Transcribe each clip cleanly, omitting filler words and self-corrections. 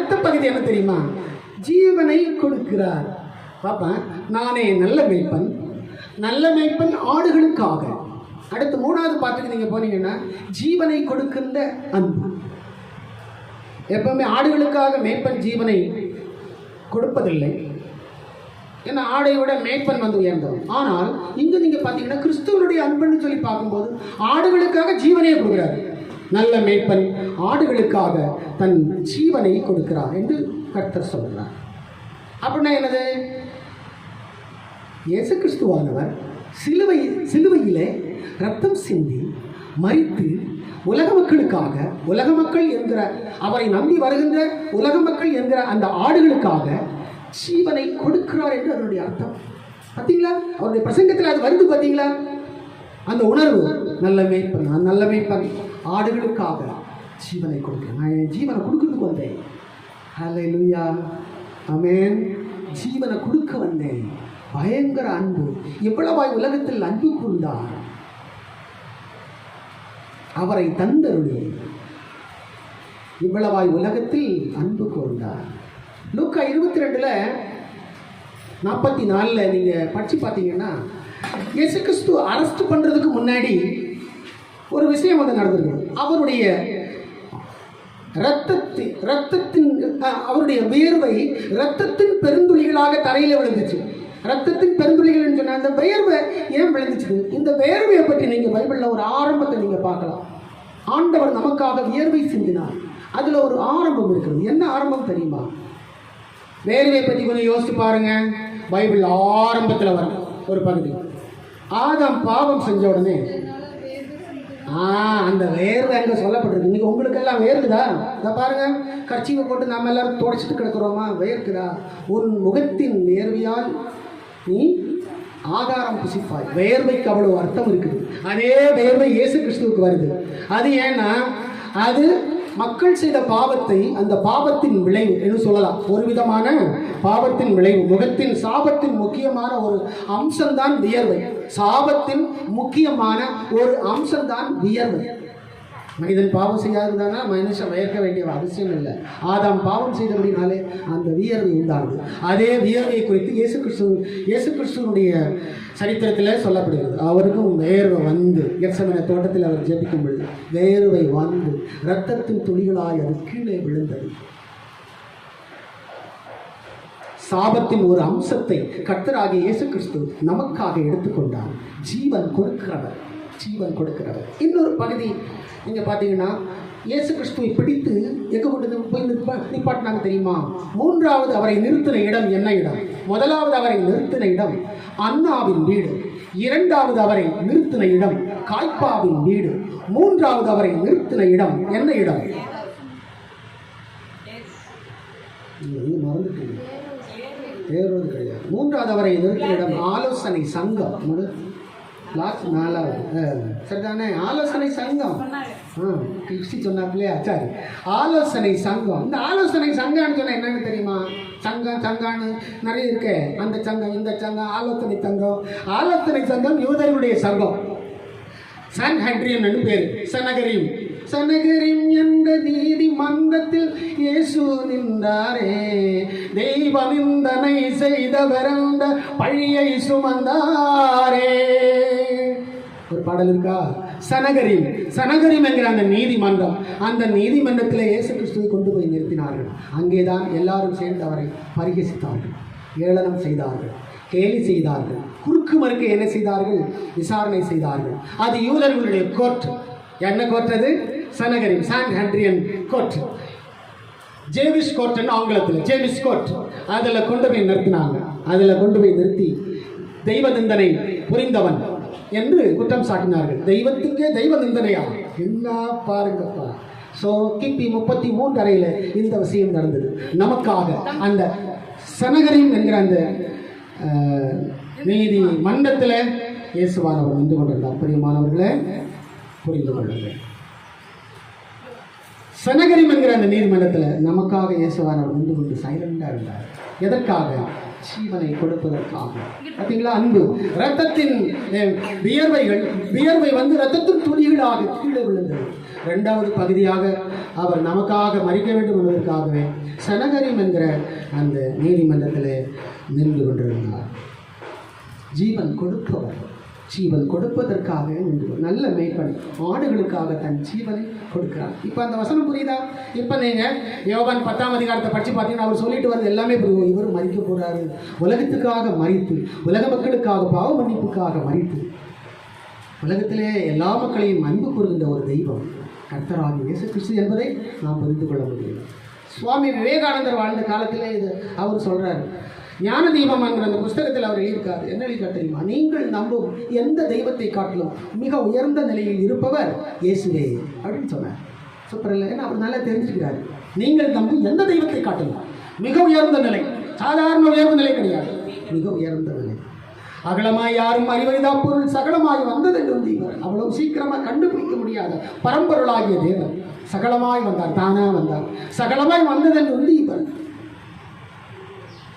அடுத்த பகுதி என்ன தெரியுமா? ஜீவனை கொடுக்கிறார். பாப்பா, நானே நல்ல மேய்ப்பன், நல்ல மேய்ப்பன் ஆடுகளுக்காக. அடுத்து மூணாவது பாட்டுக்கு நீங்க போனீங்கன்னா ஜீவனை கொடுக்கின்ற அன்பு. எப்பவுமே ஆடுகளுக்காக மேய்ப்பன் ஜீவனை கொடுப்பதில்லை. ஏன்னா ஆடை விட மேய்ப்பன் வந்து உயர்ந்தவன். ஆனால் இங்க நீங்க பாத்தீங்கன்னா கிறிஸ்துவனுடைய அன்புன்னு சொல்லி பார்க்கும்போது ஆடுகளுக்காக ஜீவனையை கொடுக்கிறார். நல்ல மேய்ப்பன் ஆடுகளுக்காக தன் ஜீவனை கொடுக்கிறார் என்று கர்த்தர் சொல்கிறார். அப்படின்னா என்னது? இயேசு கிறிஸ்துவானவர் சிலுவையிலே ரத்தம் சிந்தி மரித்து உலக மக்களுக்காக, உலக மக்கள் என்கிற அவரை நம்பி வருகின்ற உலக மக்கள் என்கிற அந்த ஆடுகளுக்காக ஜீவனை கொடுக்கிறார் என்று அதனுடைய அர்த்தம். பார்த்தீங்களா? அவருடைய பிரசங்கத்தில் அது வருது. பார்த்தீங்களா அந்த உணர்வு? நல்ல மேய்ப்பன், நான் நல்ல மேய்ப்பன் ஆடுகளுக்காக ஜீவனை கொடுக்கிறேன். நான் என் ஜீவனை கொடுக்கறதுக்கு வந்தேன். ஹல்லேலூயா, ஆமென். ஜீவனை கொடுக்க வந்தேன். பயங்கர அன்பு. எவ்வளவாய் உலகத்தில் அன்பு கூர்ந்தார். அவரை தந்தருளி இவ்வளவாய் உலகத்தில் அன்பு கூர்ந்தார். லூக்கா 22:44 நீங்க படிச்சு பார்த்தீங்கன்னா இயேசு கிறிஸ்து அரெஸ்ட் பண்றதுக்கு முன்னாடி ஒரு விஷயம் வந்து நடந்திருக்கு. அவருடைய ரத்தத்தின் அவருடைய வியர்வை ரத்தத்தின் பெருந்துளிகளாக தரையில விழுந்துச்சு. ரத்தத்தின் பெருந்துளிகள் சொன்ன அந்த வியர்வை ஏன் விழுந்துச்சு? இந்த வியர்வையை பற்றி நீங்க பைபிள்ல ஒரு ஆரம்பத்தை நீங்க பார்க்கலாம். ஆண்டவர் நமக்காக வியர்வை சிந்தினார். அதுல ஒரு ஆரம்பம் இருக்கிறது. என்ன ஆரம்பம் தெரியுமா? வேர்வை பற்றி கொஞ்சம் யோசிச்சு பாருங்க. பைபிள் ஆரம்பத்தில் வரும் ஒரு பகுதி. ஆதாம் பாவம் செஞ்ச உடனே அந்த வேர்வை அங்கே சொல்லப்பட்டிருக்கு. இன்னைக்கு உங்களுக்கு எல்லாம் வேர்க்குதா? இதை பாருங்க, கர்ச்சீவை போட்டு நம்ம எல்லாரும் துடைச்சிட்டு கிடக்குறோமா? வேர்க்குதா? உன் முகத்தின் வேர்வையால் நீ ஆகாரம் புசிப்பாய். வேர்வைக்கு அவ்வளவு அர்த்தம் இருக்குது. அதே வேர்வை இயேசு கிறிஸ்துவுக்கு வருது. அது ஏன்னா அது மக்கள் செய்த பாவத்தை, அந்த பாவத்தின் விளைவு என்று சொல்லலாம். ஒரு விதமான பாவத்தின் விளைவு. முகத்தின் சாபத்தின் முக்கியமான ஒரு அம்சம்தான் வியர்வை. சாபத்தின் முக்கியமான ஒரு அம்சம்தான் வியர்வை. மனிதன் பாவம் செய்யாதுதானா மனுஷன் வியர்க்க வேண்டிய அவசியம் இல்லை. ஆதாம் பாவம் செய்தபடினாலே அந்த வியர்வை உண்டாகுது. அதே வியர்வையை குறித்து இயேசு கிறிஸ்துவனுடைய சரித்திரத்தில் சொல்லப்படுகிறது. அவருக்கும் வேர்வை வந்து கெத்செமனே தோட்டத்தில் அவர் ஜெபிக்கும் பொழுது வேர்வை வந்து இரத்தத்தின் துளிகளாய் அது கீழே விழுந்தது. சாபத்தின் ஒரு அம்சத்தை கர்த்தராகிய இயேசு கிறிஸ்து நமக்காக எடுத்துக்கொண்டார். ஜீவன் கொடுக்கிறவர், ஜீவன் கொடுக்கிறவர். இன்னொரு பகுதி நீங்க பார்த்தீங்கன்னா இயேசு கிறிஸ்துவை பிடித்து எங்க கொண்டு போய் நிப்பாட்டினாங்க தெரியுமா? மூன்றாவது அவரை நிறுத்தின இடம் என்ன இடம்? முதலாவது அவரை நிறுத்தின இடம் அன்னாவின் வீடு. இரண்டாவது அவரை நிறுத்தின இடம் காய்பாவின் வீடு. மூன்றாவது அவரை நிறுத்தின இடம் என்ன இடம்? மறந்துட்டீங்க. வேறொரு கிடையாது. மூன்றாவது அவரை நிறுத்தின இடம் ஆலோசனை சங்கம். நாலாவது சரிதானே? ஆலோசனை சங்கம். கிறிஸ்டி சொன்னாப்லையா? சரி, ஆலோசனை சங்கம். இந்த ஆலோசனை சங்கம்னு சொன்னால் என்னன்னு தெரியுமா? சங்கான்னு நிறைய இருக்கு. அந்த சங்கம், இந்த சங்கம், ஆலோசனை சங்கம். ஆலோசனை சங்கம் யூதர்களுடைய சங்கம். சான்ஹெட்ரியன் என்று பேர். சனகரிம் என்ற நீதிமன்றத்தில் இயேசு நின்றாரே, தெய்வ நிந்தனை செய்தவர் அந்த பழியை சுமந்தாரே. ஒரு பாடல் இருக்கா? சனகரிம் என்கிற அந்த நீதிமன்றம். அந்த நீதிமன்றத்தில் இயேசு கிறிஸ்துவை கொண்டு போய் நிறுத்தினார்கள். அங்கேதான் எல்லாரும் சேர்ந்து அவரை பரிகசித்தார்கள், ஏளனம் செய்தார்கள், கேலி செய்தார்கள், குறுக்கு மறுக்க என்ன செய்தார்கள்? விசாரணை செய்தார்கள். அது யூதர்களுடைய கோர்ட். என்ன கோர்ட் அது? சனகரிம், சான்ஹெட்ரியன் கோர்ட். ஜேவிஷ் கோர்ட்னு ஆங்கிலத்தில், ஜேவிஷ் கோர்ட். அதில் கொண்டு போய் நிறுத்தினாங்க. அதில் கொண்டு போய் நிறுத்தி தெய்வ நிந்தனை புரிந்தவன் என்று குற்றம் சாட்டினார்கள். தெய்வத்துக்கே தெய்வ நிந்தனையா? என்ன பாருங்கப்பா. ஸோ கிபி 33 அறையில் இந்த விஷயம் நடந்தது. நமக்காக அந்த சனகரிம் என்கிற அந்த நீதி மன்றத்தில் இயேசுவானவர் நின்று கொண்டிருந்தார். பிரியமானவர்களே, புரிந்து கொள்ளுங்கள். சனகரிம் என்கிற அந்த நீதிமன்றத்தில் நமக்காக இயேசுவானவர் நின்று கொண்டு சைலண்டாக இருந்தார். எதற்காக? ஜீவனை கொடுப்பதற்காக. பார்த்தீங்களா? அன்பு. ரத்தத்தின் வியர்வை வந்து ரத்தத்தின் துளிகளாக கீழே விழுந்தது. இரண்டாவது பகுதியாக அவர் நமக்காக மறிக்க வேண்டும் என்பதற்காகவே சனகரிம் என்கிற அந்த நீதிமன்றத்தில் நின்று கொண்டிருந்தார். ஜீவன் கொடுப்பவர், ஜீவன் கொடுப்பதற்காக நின்று நல்ல மேய்ப்பன் ஆடுகளுக்காக தன் ஜீவனை கொடுக்கிறார். இப்போ அந்த வசனம் புரியுதா? இப்போ நீங்கள் யோவான் 10ஆம் அதிகாரத்தை படித்து பார்த்தீங்கன்னா அவர் சொல்லிட்டு வர்றது எல்லாமே புரியும். இவர் மறிக்க போகிறாரு, உலகத்துக்காக மறித்து, உலக மக்களுக்காக பாவ மன்னிப்புக்காக மறித்து, உலகத்திலே எல்லா மக்களையும் அன்பு கூறுகின்ற ஒரு தெய்வம் கர்த்தராகிய இயேசு கிறிஸ்து என்பதை நாம் புரிந்து கொள்ள முடியும். சுவாமி விவேகானந்தர் வாழ்ந்த காலத்திலே இது அவர் சொல்கிறார். ஞான தீபம் என்கிற அந்த புஸ்தகத்தில் அவர் எழுதியிருக்கார். என்ன எழுதியிருக்கார் தெரியுமா? நீங்கள் நம்பும் எந்த தெய்வத்தை காட்டிலும் மிக உயர்ந்த நிலையில் இருப்பவர் இயேசுவே அப்படின்னு சொன்னார். சூப்பர் இல்லை? ஏன்னா அவர் நல்லா தெரிஞ்சுக்கிறார். நீங்கள் நம்பும் எந்த தெய்வத்தை காட்டிலும் மிக உயர்ந்த நிலை, சாதாரண உயர்ந்த நிலை கிடையாது, மிக உயர்ந்த நிலை. அகலமாய் யாரும் அறிவறிதா பொருள் சகலமாய் வந்தது என்று வந்தீர்கள். அவ்வளவு சீக்கிரமாக கண்டுபிடிக்க முடியாத பரம்பொருளாகிய தேவன் சகலமாய் வந்தார், தானா வந்தார். சகலமாய் வந்தது என்று வந்தீர்கள்.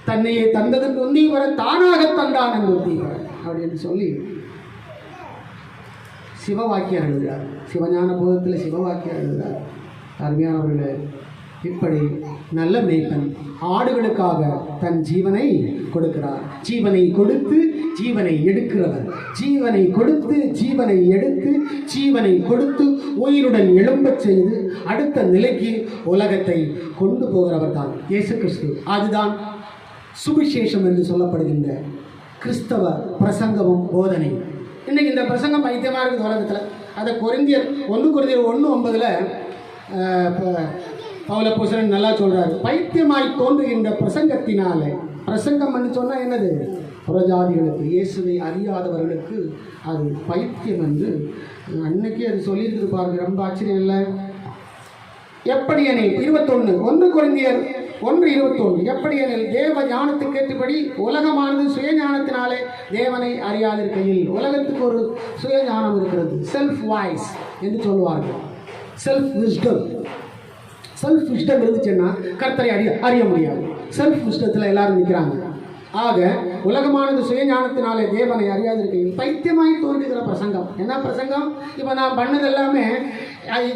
தன்னையே தந்ததென்று வந்தீவர, தானாக தந்தான் என்று வந்தீவர் அப்படின்னு சொல்லி சிவவாக்கியர் எழுதுகிறார். சிவஞான போதத்தில் சிவவாக்கியர் எழுதுகிறார். அருமையானவர்களே, இப்படி நல்ல மேய்ப்பன் ஆடுகளுக்காக தன் ஜீவனை கொடுக்கிறார். ஜீவனை கொடுத்து ஜீவனை எடுக்கிறவர், ஜீவனை கொடுத்து ஜீவனை எடுத்து, ஜீவனை கொடுத்து உயிருடன் எழும்பச் செய்து அடுத்த நிலைக்கு உலகத்தை கொண்டு போகிறவர் தான் இயேசு கிறிஸ்து. அதுதான் சுவிசேஷம் என்று சொல்லப்படுகின்ற கிறிஸ்தவ பிரசங்கமும் போதனை. இன்னைக்கு இந்த பிரசங்கம் பைத்தியமாக இருக்குது உலகத்தில். அதை கொரிந்தியர் 1:9 பவுலப்போஸ்தலன் நல்லா சொல்றாரு. பைத்தியமாய் தோன்றுகின்ற பிரசங்கத்தினாலே, பிரசங்கம் என்று சொன்னால் என்னது? புறஜாதிகளுக்கு, இயேசுவை அறியாதவர்களுக்கு அது பைத்தியம் என்று அன்னைக்கு அது சொல்லியிருக்கு பாருங்க. ரொம்ப ஆச்சரியம் இல்லை? எப்படி எனில் 1 கொரிந்தியர் 1:21 எப்படி எனில் தேவ ஞானத்துக்கு ஏற்றபடி உலகமானது சுய ஞானத்தினாலே தேவனை அறியாதிருக்கையில். உலகத்துக்கு ஒரு சுய ஞானம் இருக்கிறது, செல்ஃப் வாய்ஸ் என்று சொல்லுவார்கள். செல்ஃப் விஸ்டம் இருந்துச்சுன்னா கர்த்தரை அறிய முடியாது. செல்ஃப் விஸ்டத்தில் எல்லாரும் நிற்கிறாங்க. ஆக உலகமானது சுய ஞானத்தினாலே தேவனை அறியாதிருக்கையில் பைத்தியமாய் தோன்றுகிற பிரசங்கம். என்ன பிரசங்கம்? இப்போ நான் பண்ணது எல்லாமே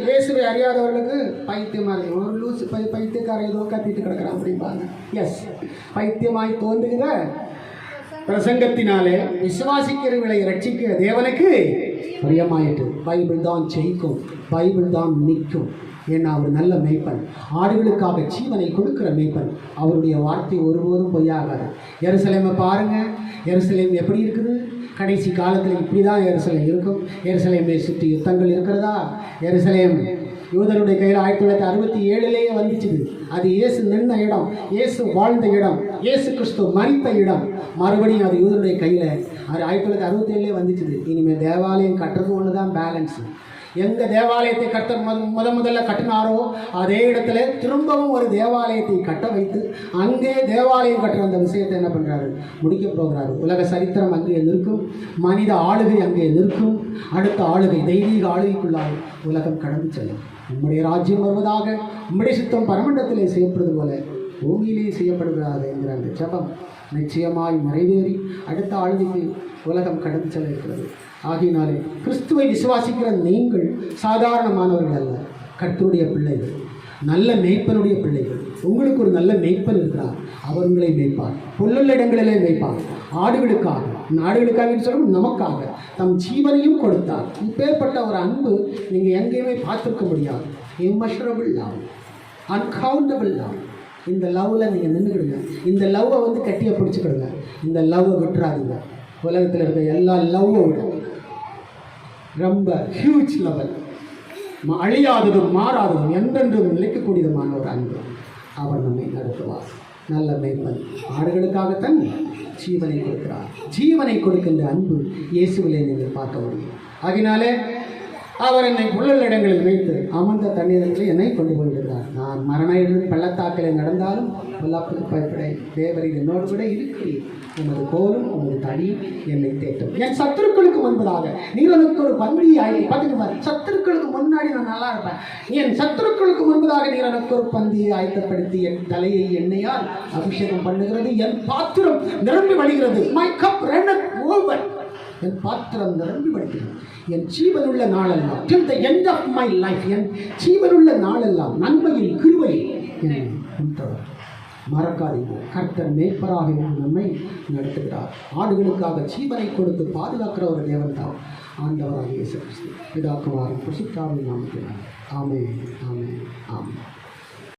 இயேசுவை அறியாதவர்களுக்கு பைத்தியமாக இருக்கும். ஒரு லூஸ் பைத்தியக்கார ஏதோ கத்திட்டு கிடக்கிறான் அப்படிம்பாங்க. எஸ், பைத்தியமாய் தோன்றுகிற பிரசங்கத்தினாலே விசுவாசிக்கிறவர்களை ரட்சிக்க தேவனுக்கு பிரியமாயிட்டு. பைபிள் தான் ஜெயிக்கும், பைபிள் தான் நிற்கும். ஏன்னா அவர் நல்ல மேய்ப்பன், ஆடுகளுக்காக ஜீவனை கொடுக்கிற மேய்ப்பன். அவருடைய வார்த்தை ஒருபோதும் பொய்யாகாது. எருசலேமை பாருங்கள், எருசலேம் எப்படி இருக்குது? கடைசி காலத்தில் இப்படி தான் எருசலேம் இருக்கும். எருசலேமை சுற்றி யுத்தங்கள் இருக்கிறதா? எருசலேம் யூதருடைய கையில் 1967 வந்துச்சு. அது இயேசு நின்ற இடம், இயேசு வாழ்ந்த இடம், இயேசு கிறிஸ்து மரித்த இடம். மறுபடியும் அது யூதருடைய கையில் அது 1967 வந்துச்சு. இனிமேல் தேவாலயம் கட்டுறது ஒன்று தான் பேலன்ஸு. எந்த தேவாலயத்தை கர்த்தர் முதல்ல கட்டினாரோ அதே இடத்துல திரும்பவும் ஒரு தேவாலயத்தை கட்ட வைத்து அங்கே தேவாலயம் கட்டுற அந்த விஷயத்தை என்ன பண்ணுறாரு? முடிக்க போகிறாரு. உலக சரித்திரம் அங்கே நிற்கும், மனித ஆளுகை அங்கே நிற்கும். அடுத்த ஆளுகை தெய்வீக ஆளுகைக்குள்ளால் உலகம் கடந்து செல்லும். உம்முடைய ராஜ்யம் வருவதாக, உம்முடைய சித்தம் பரமண்டத்திலே செய்யப்படுவது போல பூமியிலே செய்யப்படுகிறாரு என்கிற அந்த ஜெபம் நிச்சயமாய் நிறைவேறி அடுத்த ஆளுகைக்கு உலகம் கடந்து செல்ல இருக்கிறது. ஆகையினாலே கிறிஸ்துவை விசுவாசிக்கிற நீங்கள் சாதாரணமானவர்கள் அல்ல, கர்த்தருடைய பிள்ளைகள், நல்ல மேய்ப்பனுடைய பிள்ளைகள். உங்களுக்கு ஒரு நல்ல மேய்ப்பன் இருக்கிறார். அவர் உங்களை மேய்ப்பார், புல்லுள்ள இடங்களிலே மேய்ப்பார். ஆடுகளுக்காக, நாடுகளுக்காக சொல்லும் நமக்காக தம் ஜீவனையும் கொடுத்தார். இப்பேற்பட்ட ஒரு அன்பு நீங்கள் எங்கேயுமே பார்த்துருக்க முடியாது. Immeasurable love, uncountable love. இந்த லவ்வில் நீங்கள் நின்றுக்கிடுங்க. இந்த லவ்வை கட்டியை பிடிச்சிக்கிடுங்க. இந்த லவ்வை விட்டுறாதீங்க. உலகத்தில் இருக்க எல்லா லவ்வை விட ரொம்ப ஹியூஜ் லெவல், அழியாததும் மாறாததும் என்றென்றும் நிலைக்கக்கூடியதுமான ஒரு அன்பு. அவர் நம்மை நடத்துவார். நல்ல மேய்ப்பன் ஆடுகளுக்காகத்தான் ஜீவனை கொடுக்கிறார். ஜீவனை கொடுக்கின்ற அன்பு இயேசுவிலே நீங்கள் பார்க்க முடியும். ஆகினாலே அவர் என்னை புல்லல் இடங்களில் வைத்து அமர்ந்த தண்ணீரங்களில் என்னை கொண்டு போய்விடுகிறார். நான் மரண பள்ளத்தாக்களை நடந்தாலும் பொல்லாப்புக்கு பயப்படேன். தேவரின் என்னோடு கூட இருக்கிறீர். உமது கோலும் உமது தடியும் என்னை தேட்டும். என் சத்துருக்களுக்கு முன்பதாக நீர் எனக்கு ஒரு பந்தி ஆகி பார்த்துக்குவார். சத்துருக்களுக்கு முன்னாடி நான் நல்லா இருப்பேன். என் சத்துருக்களுக்கு முன்பதாக நீர் எனக்கு ஒரு பந்தியை ஆயத்தப்படுத்தி என் தலையை எண்ணெயால் அபிஷேகம் பண்ணுகிறது. என் பாத்திரம் நிரம்பி வழிகிறது. My cup runneth over. என் பாத்திரம் நிரம்பி வழிகிறது. என் ஜீவனுள்ள நாளெல்லாம் till the end of my life, என் ஜீவனுள்ள நாளெல்லாம் நன்மையில் கிருபையில் என்னை உண்டவர். மறக்காதீங்க, கர்த்தர் மேய்ப்பராக இருந்து நம்மை நடத்துகிறார். ஆடுகளுக்காக ஜீவனை கொடுத்து பாதுகாக்கிற ஒரு தேவன் தான் ஆண்டவராக இயேசு கிறிஸ்து. பிதாக்குமாரன் பரிசுத்த ஆவியின் நாமத்தினாலே. ஆமென், ஆமென், ஆமென்.